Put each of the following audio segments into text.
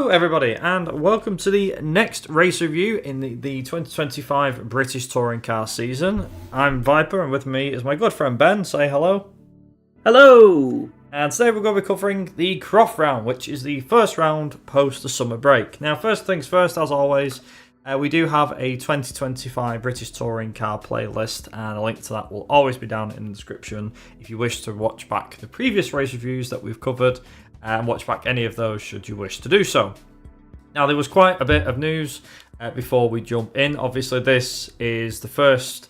Hello everybody and welcome to the next race review in the 2025 British Touring Car season. I'm Viper and with me is my good friend Ben. Say hello. Hello! And today we're going to be covering the Croft round, which is the first round post the summer break. Now first things first, as always, we do have a 2025 British Touring Car playlist, and a link to that will always be down in the description if you wish to watch back the previous race reviews that we've covered and watch back any of those should you wish to do so. Now there was quite a bit of news before we jump in. Obviously this is the first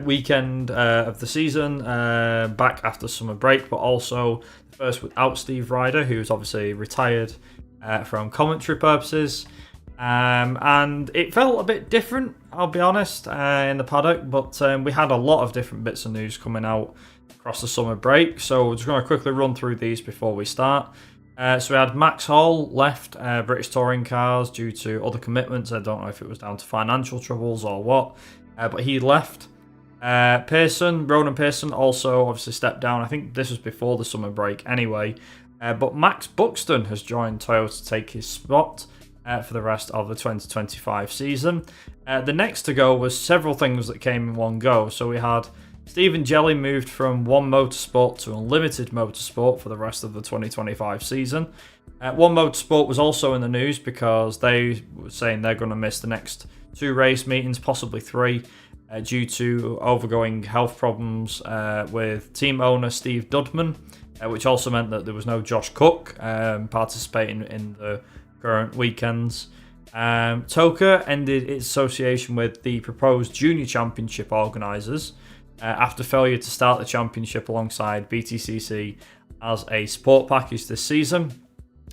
weekend of the season back after summer break, but also the first without Steve Ryder, who's obviously retired from commentary purposes. And it felt a bit different, I'll be honest, in the paddock, but we had a lot of different bits of news coming out across the summer break, so we're just going to quickly run through these before we start. So we had Max Hall left British Touring Cars due to other commitments. I don't know if it was down to financial troubles or what, but he left. Ronan Pearson also obviously stepped down. I think this was before the summer break anyway, but Max Buxton has joined Toyota to take his spot for the rest of the 2025 season. The next to go was several things that came in one go. So we had Stephen Jelly moved from One Motorsport to Unlimited Motorsport for the rest of the 2025 season. One Motorsport was also in the news because they were saying they're going to miss the next 2 race meetings, possibly 3, due to overgoing health problems with team owner Steve Dudman, which also meant that there was no Josh Cook participating in the current weekends. TOCA ended its association with the proposed Junior Championship organisers after failure to start the championship alongside BTCC as a support package this season.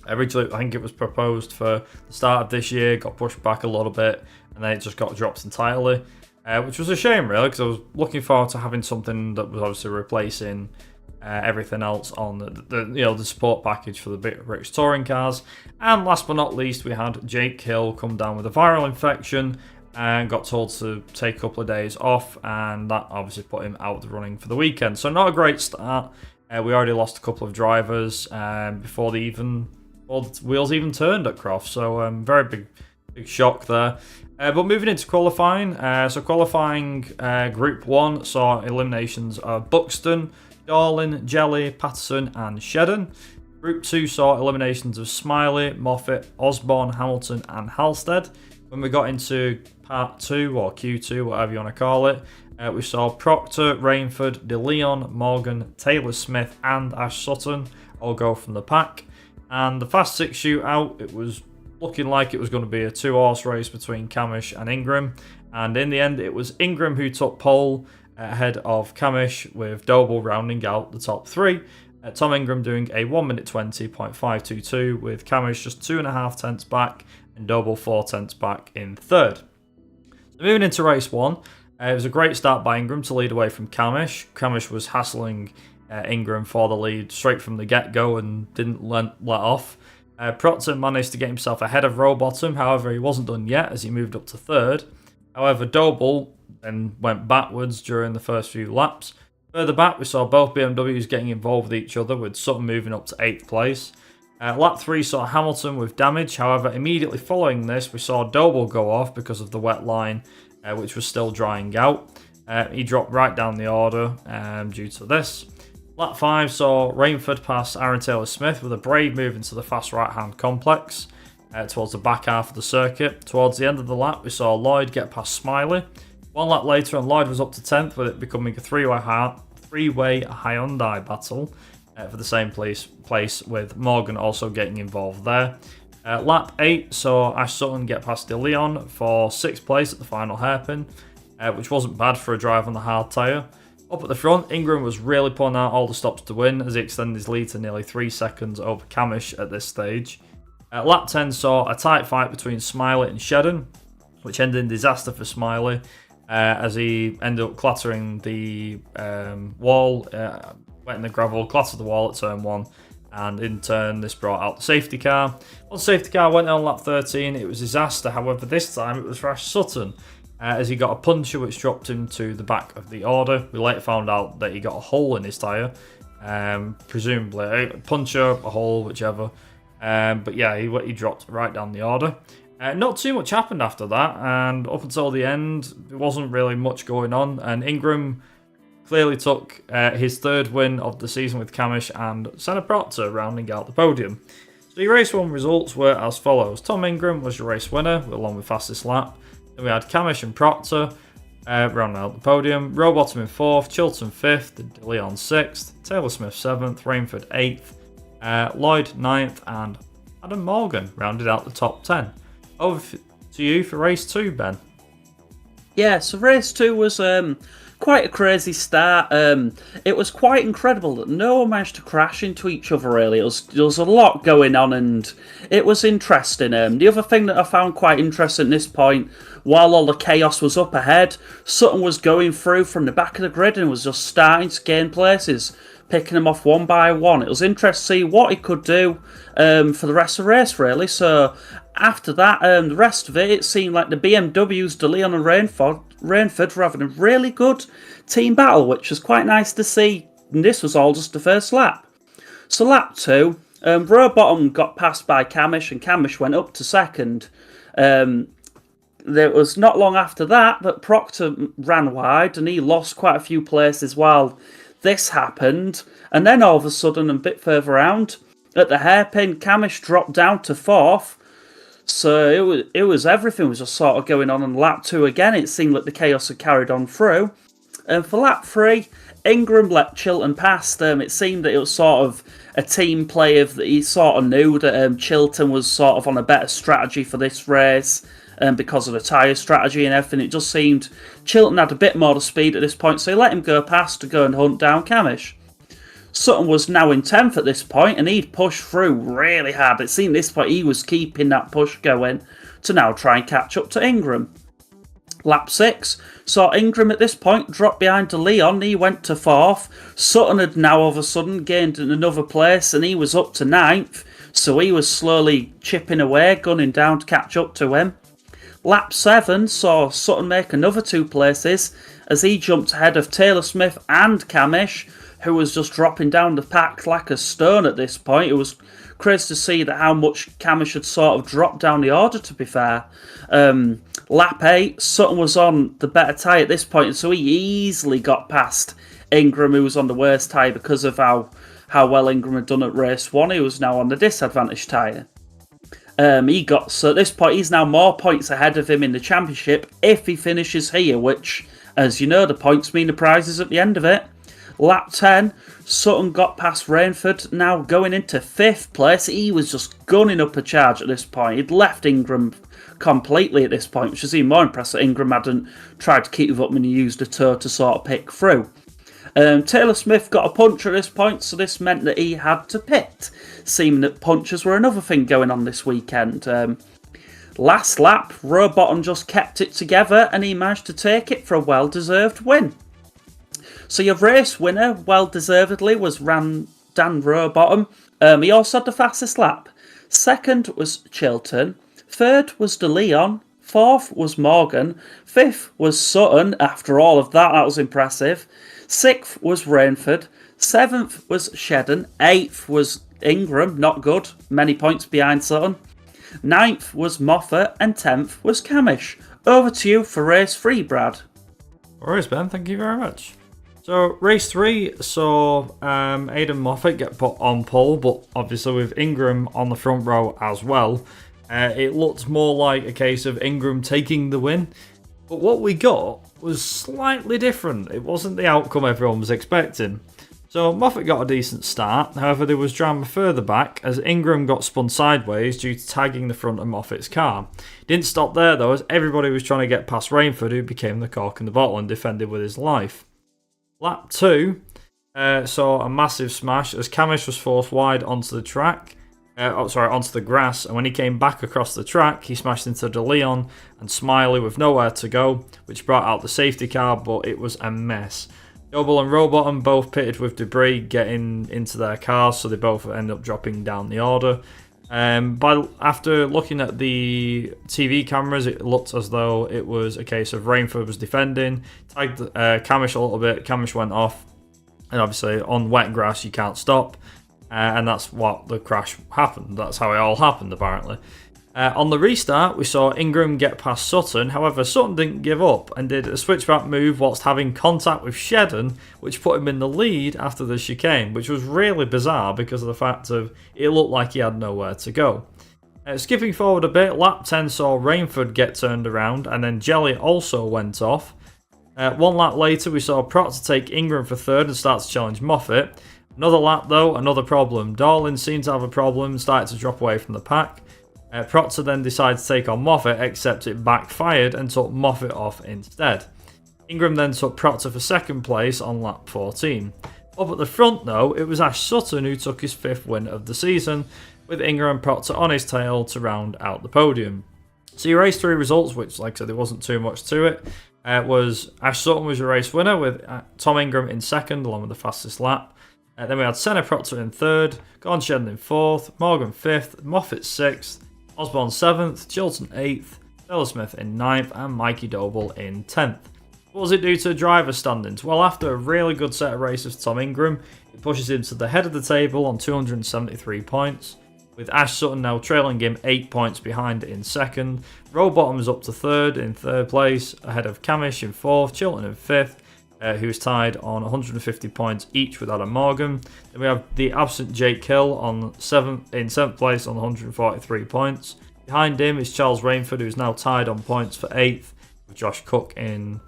Originally, I think it was proposed for the start of this year, got pushed back a little bit, and then it just got dropped entirely, which was a shame, really, because I was looking forward to having something that was obviously replacing everything else on the support package for the British Touring Cars. And last but not least, we had Jake Hill come down with a viral infection and got told to take a couple of days off, and that obviously put him out of the running for the weekend. So not a great start. We already lost a couple of drivers before the wheels even turned at Croft, so very big shock there. But moving into qualifying, so qualifying Group 1 saw eliminations of Buxton, Darlin, Jelly, Patterson and Shedden. Group 2 saw eliminations of Smiley, Moffat, Osborne, Hamilton and Halstead. When we got into Part 2 or Q2, whatever you want to call it, we saw Proctor, Rainford, DeLeon, Morgan, Taylor Smith and Ash Sutton all go from the pack. And the Fast 6 shootout, it was looking like it was going to be a 2-horse race between Camish and Ingram. And in the end, it was Ingram who took pole ahead of Camish, with Doble rounding out the top 3. Tom Ingram doing a 1 minute 20.522, with Camish just 2.5 tenths back and Doble 4 tenths back in third. So moving into race 1, it was a great start by Ingram to lead away from Camish. Camish was hassling Ingram for the lead straight from the get-go and didn't let off. Proctor managed to get himself ahead of Rowbottom, however he wasn't done yet as he moved up to third. However, Doble then went backwards during the first few laps. Further back, we saw both BMWs getting involved with each other, with Sutton moving up to 8th place. Lap 3 saw Hamilton with damage, however immediately following this we saw Doble go off because of the wet line, which was still drying out. He dropped right down the order due to this. Lap 5 saw Rainford pass Aaron Taylor-Smith with a brave move into the fast right-hand complex towards the back half of the circuit. Towards the end of the lap, we saw Lloyd get past Smiley. 1 lap later, and Lloyd was up to 10th, with it becoming a three-way Hyundai battle for the same place, with Morgan also getting involved there. Lap 8 saw Ash Sutton get past DeLeon for 6th place at the final hairpin, which wasn't bad for a drive on the hard tyre. Up at the front, Ingram was really pulling out all the stops to win as he extended his lead to nearly 3 seconds over Camish at this stage. Lap 10 saw a tight fight between Smiley and Shedden, which ended in disaster for Smiley as he ended up clattering the wall, wet in the gravel, clattered the wall at turn 1, and in turn this brought out the safety car. Once the safety car went on lap 13, it was disaster. However, this time it was for Ash Sutton, as he got a puncture which dropped him to the back of the order. We later found out that he got a hole in his tyre, presumably a puncture, a hole, whichever. But yeah, he dropped right down the order. Not too much happened after that, and up until the end, there wasn't really much going on. And Ingram clearly took his third win of the season with Camish and Senna Proctor rounding out the podium. So your race 1 results were as follows. Tom Ingram was your race winner, along with fastest lap. Then we had Camish and Proctor rounding out the podium. Rowbottom in 4th, Chilton 5th, Leon 6th, Taylor Smith 7th, Rainford 8th, Lloyd 9th, and Adam Morgan rounded out the top 10. Over to you for race 2, Ben. Yeah, so race 2 was quite a crazy start. It was quite incredible that no one managed to crash into each other, really. There was a lot going on, and it was interesting. The other thing that I found quite interesting at this point, while all the chaos was up ahead, Sutton was going through from the back of the grid and was just starting to gain places, picking them off one by one. It was interesting to see what he could do for the rest of the race, really. So after that, the rest of it, it seemed like the BMWs, De Leon and Rainford were having a really good team battle, which was quite nice to see. And this was all just the first lap. So lap 2, Rowbottom got passed by Camish, and Camish went up to second. There was not long after that Proctor ran wide, and he lost quite a few places while this happened. And then all of a sudden, a bit further round, at the hairpin, Camish dropped down to 4th. So it was everything was just sort of going on lap 2 again. It seemed like the chaos had carried on through. And for lap 3, Ingram let Chilton past. It seemed that it was sort of a team play of that he sort of knew that Chilton was sort of on a better strategy for this race. Because of the tyre strategy and everything, it just seemed Chilton had a bit more to speed at this point, so he let him go past to go and hunt down Camish. Sutton was now in 10th at this point, and he'd pushed through really hard. It seemed at this point he was keeping that push going to now try and catch up to Ingram. Lap 6 saw Ingram at this point drop behind to Leon. He went to 4th. Sutton had now all of a sudden gained another place, and he was up to 9th, so he was slowly chipping away, gunning down to catch up to him. Lap 7 saw Sutton make another 2 places as he jumped ahead of Taylor Smith and Camish, who was just dropping down the pack like a stone at this point. It was crazy to see that how much Camish had sort of dropped down the order, to be fair. Lap 8, Sutton was on the better tyre at this point, so he easily got past Ingram, who was on the worst tyre because of how well Ingram had done at race 1. He was now on the disadvantaged tyre. So at this point, he's now more points ahead of him in the championship if he finishes here, which, as you know, the points mean the prizes at the end of it. Lap 10, Sutton got past Rainford, now going into 5th place. He was just gunning up a charge at this point. He'd left Ingram completely at this point, which is even more impressive. Ingram hadn't tried to keep up and he used a toe to sort of pick through. Taylor Smith got a puncher at this point, so this meant that he had to pit, seeming that punchers were another thing going on this weekend. Last lap, Rowbottom just kept it together and he managed to take it for a well-deserved win. So your race winner, well-deservedly, was Dan Rowbottom. He also had the fastest lap. Second was Chilton. Third was De Leon. 4th was Morgan. 5th was Sutton. After all of that, that was impressive. 6th was Rainford. 7th was Shedden. 8th was Ingram, not good, many points behind Sutton. 9th was Moffat, and 10th was Camish. Over to you for race 3, Brad. Alright, Ben, thank you very much. So, race 3 saw Aidan Moffat get put on pole, but obviously with Ingram on the front row as well, it looked more like a case of Ingram taking the win. But what we got was slightly different. It wasn't the outcome everyone was expecting. So Moffat got a decent start, however there was drama further back as Ingram got spun sideways due to tagging the front of Moffat's car. Didn't stop there though, as everybody was trying to get past Rainford, who became the cork in the bottle and defended with his life. Lap 2 saw a massive smash as Camish was forced wide onto the track. Onto the grass, and when he came back across the track, he smashed into De Leon and Smiley with nowhere to go, which brought out the safety car, but it was a mess. Noble and Rowbottom both pitted with debris getting into their cars, so they both ended up dropping down the order. After looking at the TV cameras, it looked as though it was a case of Rainford was defending, tagged Camish a little bit, Camish went off, and obviously on wet grass you can't stop. and that's what the crash happened. That's how it all happened, apparently. On the restart, we saw Ingram get past Sutton. However, Sutton didn't give up and did a switchback move whilst having contact with Shedden, which put him in the lead after the chicane, which was really bizarre because of the fact of it looked like he had nowhere to go. Skipping forward a bit, lap 10 saw Rainford get turned around, and then Jelly also went off. One lap later, we saw Proctor take Ingram for third and start to challenge Moffat. Another lap though, another problem. Darlin seemed to have a problem and started to drop away from the pack. Proctor then decided to take on Moffat, except it backfired and took Moffat off instead. Ingram then took Proctor for second place on lap 14. Up at the front though, it was Ash Sutton who took his 5th win of the season, with Ingram and Proctor on his tail to round out the podium. So your race 3 results, which like I said there wasn't too much to it, was Ash Sutton was your race winner with Tom Ingram in second along with the fastest lap. Then we had Senna Proctor in third, Gordon Shedden in 4th, Morgan 5th, Moffat 6th, Osborne 7th, Chilton 8th, Taylor Smith in 9th, and Mikey Doble in 10th. What does it do to driver standings? Well, after a really good set of races for Tom Ingram, it pushes him to the head of the table on 273 points, with Ash Sutton now trailing him 8 points behind in second. Rowbottom is up to third in third place, ahead of Camish in 4th, Chilton in 5th, who's tied on 150 points each with Adam Morgan. Then we have the absent Jake Hill in 7th place on 143 points. Behind him is Charles Rainford, who's now tied on points for 8th, with Josh Cook in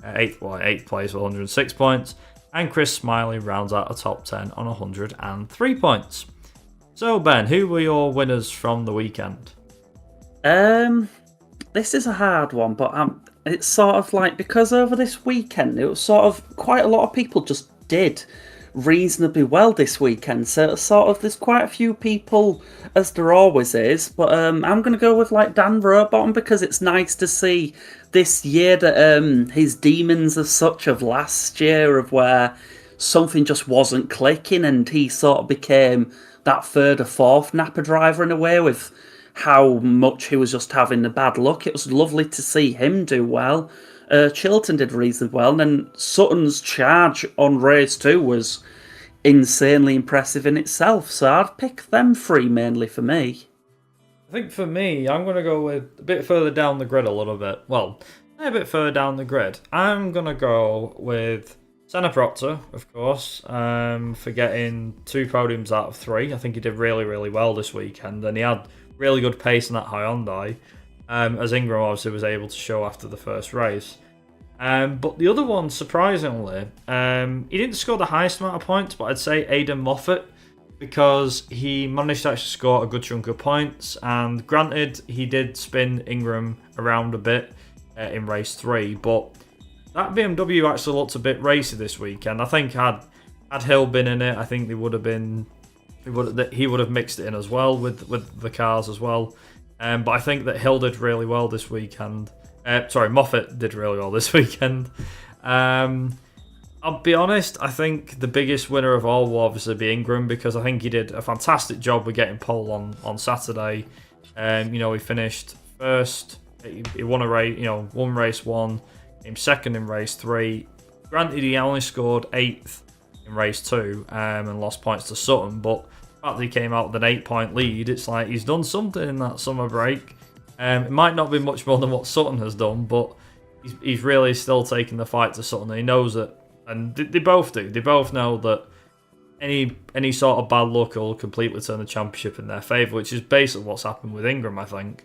8th place with 106 points. And Chris Smiley rounds out a top 10 on 103 points. So Ben, who were your winners from the weekend? This is a hard one, but it's sort of like, because over this weekend it was sort of quite a lot of people just did reasonably well this weekend, so it's sort of there's quite a few people, as there always is, but I'm going to go with like Dan Rowbottom, because it's nice to see this year that his demons as such of last year, of where something just wasn't clicking and he sort of became that third or fourth Napa driver in a way, with how much he was just having the bad luck. It was lovely to see him do well. Chilton did reasonably well, and then Sutton's charge on race 2 was insanely impressive in itself, so I'd pick them 3 mainly for me. I think for me, I'm going to go with a bit further down the grid a little bit. Well, a bit further down the grid. I'm going to go with Senna Proctor, of course, for getting 2 podiums out of 3. I think he did really, really well this weekend, and he had really good pace in that Hyundai, as Ingram obviously was able to show after the first race. But the other one, surprisingly, he didn't score the highest amount of points, but I'd say Aidan Moffat, because he managed to actually score a good chunk of points, and granted, he did spin Ingram around a bit in race 3, but that BMW actually looked a bit racy this weekend. I think had Hill been in it, I think he would have mixed it in as well with the cars as well. But I think that Hill did really well this weekend. Moffat did really well this weekend. I'll be honest, I think the biggest winner of all will obviously be Ingram, because I think he did a fantastic job with getting pole on Saturday. He finished first. He won a race. Won race 1. Came second in race 3. Granted, he only scored 8th in race 2 and lost points to Sutton, but the fact that he came out with an 8-point lead, it's like he's done something in that summer break. It might not be much more than what Sutton has done, but he's really still taking the fight to Sutton. He knows it, and they both do. They both know that any sort of bad luck will completely turn the championship in their favour, which is basically what's happened with Ingram, I think.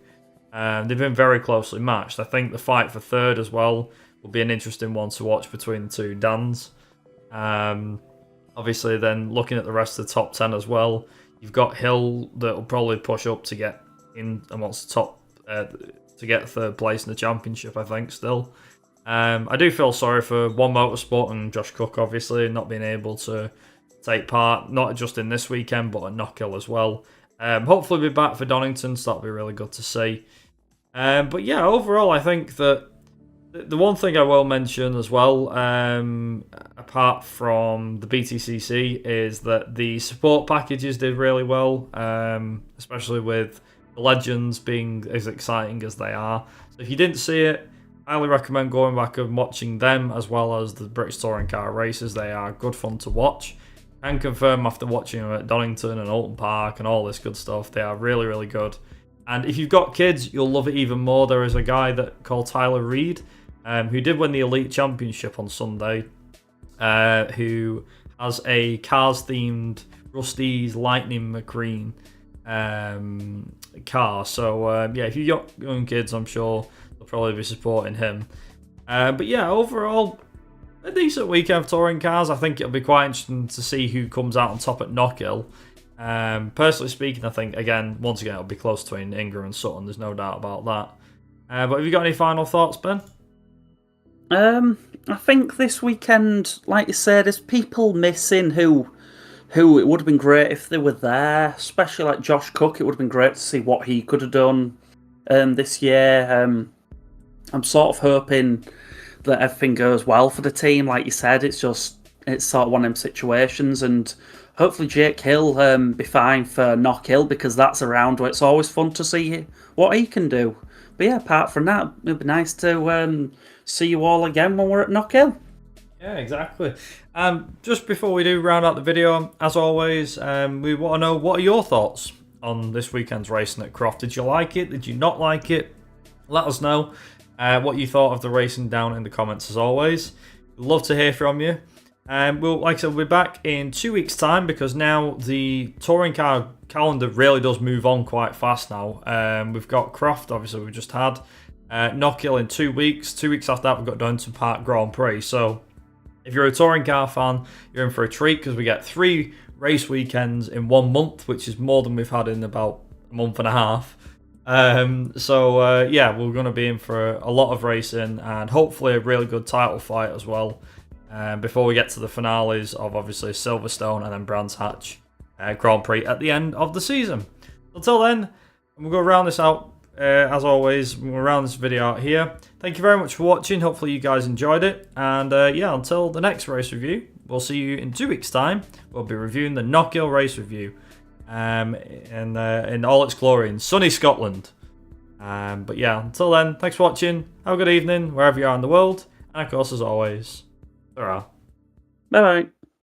They've been very closely matched. I think the fight for third as well will be an interesting one to watch between the two Dans. Obviously, then looking at the rest of the top 10 as well, you've got Hill that will probably push up to get in amongst the top, to get third place in the championship, I think, still. I do feel sorry for One Motorsport and Josh Cook, obviously, not being able to take part, not just in this weekend, but at Knockhill as well. Hopefully be back for Donington, so that'll be really good to see. But yeah, overall, I think that the one thing I will mention as well, apart from the BTCC, is that the support packages did really well, especially with the Legends being as exciting as they are. So if you didn't see it, I highly recommend going back and watching them, as well as the British Touring Car races. They are good fun to watch. can confirm after watching them at Donington and Alton Park and all this good stuff, they are really, really good. And if you've got kids, you'll love it even more. There is a guy called Tyler Reed, who did win the Elite Championship on Sunday, who has a Cars-themed Rusty's Lightning McQueen car. So, yeah, if you've got young kids, I'm sure they'll probably be supporting him. But yeah, overall, a decent weekend of touring cars. I think it'll be quite interesting to see who comes out on top at Knockhill. Personally speaking, I think, once again, it'll be close between Ingram and Sutton. There's no doubt about that. But have you got any final thoughts, Ben? I think this weekend, like you said, there's people missing who it would have been great if they were there, especially like Josh Cook. It would have been great to see what he could have done this year. I'm sort of hoping that everything goes well for the team. Like you said, it's sort of one of them situations, and hopefully Jake Hill be fine for Knockhill, because that's a round where it's always fun to see what he can do. But yeah, apart from that, it'd be nice to see you all again when we're at Knockhill. Yeah, exactly. Just before we do round out the video, as always, we want to know, what are your thoughts on this weekend's racing at Croft? Did you like it? Did you not like it? Let us know what you thought of the racing down in the comments, as always. We'd love to hear from you. Like I said, we'll be back in 2 weeks' time, because now the touring car calendar really does move on quite fast now. We've got Croft, obviously, we've just had Knockhill in 2 weeks. 2 weeks after that, we've got Donington Park Grand Prix. So if you're a touring car fan, you're in for a treat, because we get 3 race weekends in 1 month, which is more than we've had in about a month and a half. Yeah, we're going to be in for a lot of racing, and hopefully a really good title fight as well, before we get to the finales of, obviously, Silverstone and then Brands Hatch Grand Prix at the end of the season. Until then, we'll go round this out. As always, we'll round this video out here. Thank you very much for watching. Hopefully you guys enjoyed it. And yeah, until the next race review, we'll see you in 2 weeks' time. We'll be reviewing the Knockhill race review in all its glory in sunny Scotland. But yeah, until then, thanks for watching. Have a good evening wherever you are in the world. And of course, as always, ta-ra. Bye-bye.